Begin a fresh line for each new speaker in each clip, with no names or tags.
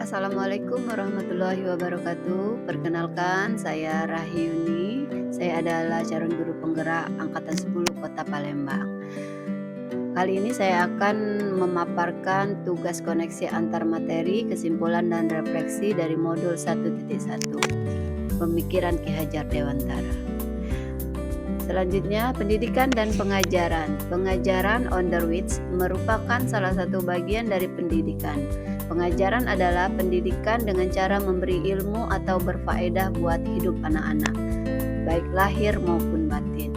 Assalamualaikum warahmatullahi wabarakatuh. Perkenalkan, saya Rahyuni. Saya adalah calon guru penggerak angkatan 10 Kota Palembang. Kali ini saya akan memaparkan tugas koneksi antar materi, kesimpulan dan refleksi dari modul 1.1 Pemikiran Ki Hajar Dewantara. Selanjutnya, pendidikan dan pengajaran. Pengajaran on the which merupakan salah satu bagian dari pendidikan. Pengajaran adalah pendidikan dengan cara memberi ilmu atau berfaedah buat hidup anak-anak, baik lahir maupun batin.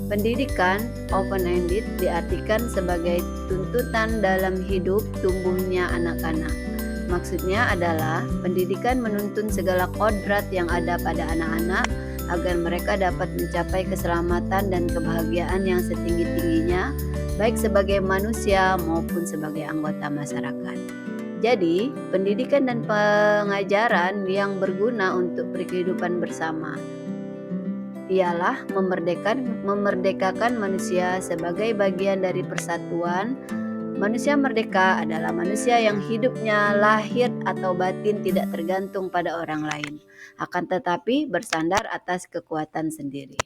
Pendidikan open-ended diartikan sebagai tuntutan dalam hidup tumbuhnya anak-anak. Maksudnya adalah pendidikan menuntun segala kodrat yang ada pada anak-anak agar mereka dapat mencapai keselamatan dan kebahagiaan yang setinggi-tingginya, baik sebagai manusia maupun sebagai anggota masyarakat. Jadi, pendidikan dan pengajaran yang berguna untuk kehidupan bersama ialah memerdekakan manusia sebagai bagian dari persatuan. Manusia merdeka adalah manusia yang hidupnya lahir atau batin tidak tergantung pada orang lain, akan tetapi bersandar atas kekuatan sendiri.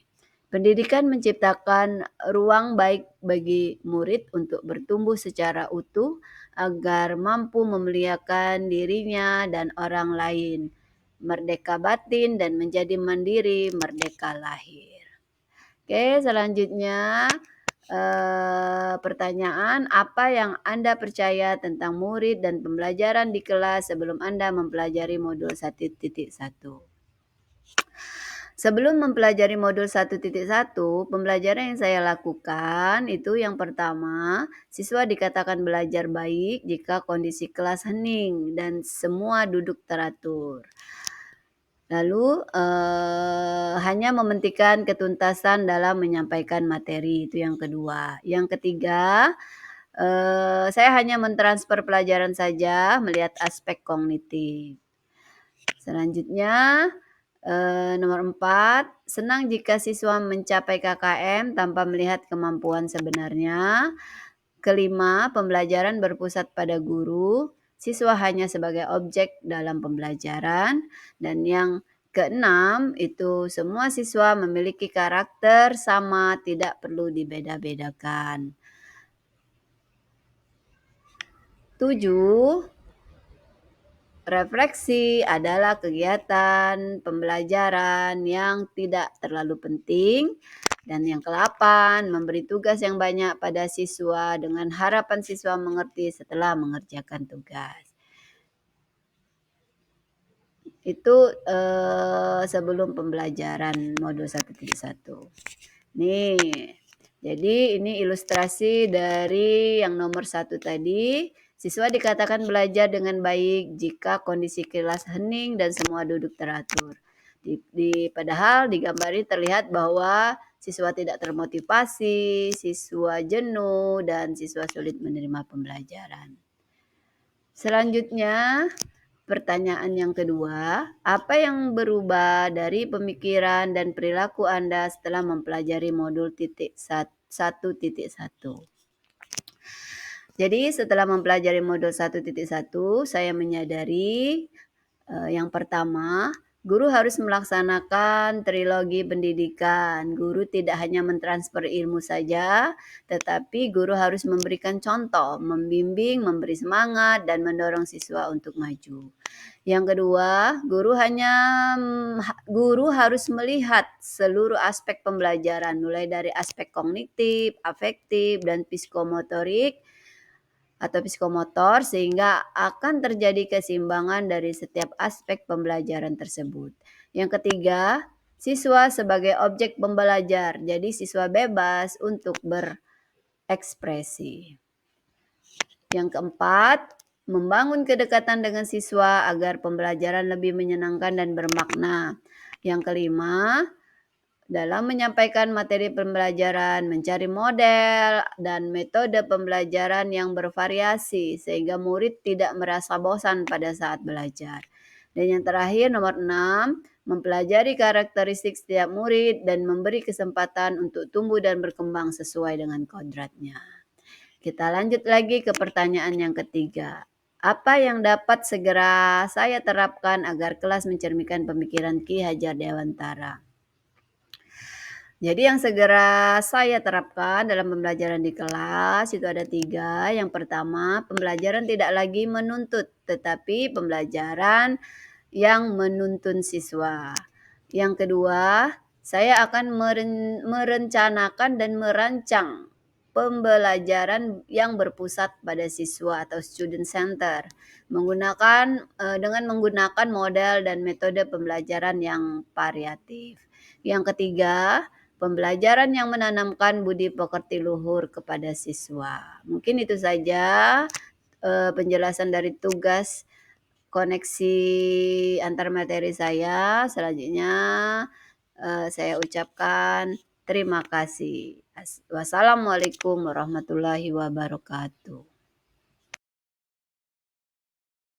Pendidikan menciptakan ruang baik bagi murid untuk bertumbuh secara utuh agar mampu memuliakan dirinya dan orang lain, merdeka batin dan menjadi mandiri, merdeka lahir. Oke, selanjutnya pertanyaan, apa yang Anda percaya tentang murid dan pembelajaran di kelas sebelum Anda mempelajari modul 1.1? Sebelum mempelajari modul 1.1, pembelajaran yang saya lakukan itu yang pertama, siswa dikatakan belajar baik jika kondisi kelas hening dan semua duduk teratur. Lalu hanya mementingkan ketuntasan dalam menyampaikan materi, itu yang kedua. Yang ketiga, saya hanya mentransfer pelajaran saja, melihat aspek kognitif. Selanjutnya, nomor 4, senang jika siswa mencapai KKM tanpa melihat kemampuan sebenarnya. Kelima, pembelajaran berpusat pada guru, siswa hanya sebagai objek dalam pembelajaran. Dan yang keenam, itu semua siswa memiliki karakter sama, tidak perlu dibeda-bedakan. 7, refleksi adalah kegiatan pembelajaran yang tidak terlalu penting. Dan yang ke-8, memberi tugas yang banyak pada siswa dengan harapan siswa mengerti setelah mengerjakan tugas. Itu sebelum pembelajaran modul 1.1. Nih, jadi ini ilustrasi dari yang nomor 1 tadi. Siswa dikatakan belajar dengan baik jika kondisi kelas hening dan semua duduk teratur. Padahal di gambar ini terlihat bahwa siswa tidak termotivasi, siswa jenuh, dan siswa sulit menerima pembelajaran. Selanjutnya, pertanyaan yang kedua, apa yang berubah dari pemikiran dan perilaku Anda setelah mempelajari modul 1.1? Jadi setelah mempelajari modul 1.1, saya menyadari yang pertama, guru harus melaksanakan trilogi pendidikan. Guru tidak hanya mentransfer ilmu saja, tetapi guru harus memberikan contoh, membimbing, memberi semangat, dan mendorong siswa untuk maju. Yang kedua, guru harus melihat seluruh aspek pembelajaran, mulai dari aspek kognitif, afektif, dan psikomotorik atau psikomotor, sehingga akan terjadi keseimbangan dari setiap aspek pembelajaran tersebut. Yang ketiga, siswa sebagai objek pembelajar, jadi siswa bebas untuk berekspresi. Yang keempat, membangun kedekatan dengan siswa agar pembelajaran lebih menyenangkan dan bermakna. Yang kelima, dalam menyampaikan materi pembelajaran, mencari model dan metode pembelajaran yang bervariasi sehingga murid tidak merasa bosan pada saat belajar. Dan yang terakhir, nomor 6, mempelajari karakteristik setiap murid dan memberi kesempatan untuk tumbuh dan berkembang sesuai dengan kodratnya. Kita lanjut lagi ke pertanyaan yang ketiga. Apa yang dapat segera saya terapkan agar kelas mencerminkan pemikiran Ki Hajar Dewantara? Jadi yang segera saya terapkan dalam pembelajaran di kelas itu ada 3. Yang pertama, pembelajaran tidak lagi menuntut, tetapi pembelajaran yang menuntun siswa. Yang kedua, saya akan merencanakan dan merancang pembelajaran yang berpusat pada siswa atau student center dengan menggunakan model dan metode pembelajaran yang variatif. Yang ketiga, pembelajaran yang menanamkan budi pekerti luhur kepada siswa. Mungkin itu saja penjelasan dari tugas koneksi antar materi saya. Selanjutnya saya ucapkan terima kasih. Wassalamualaikum warahmatullahi wabarakatuh.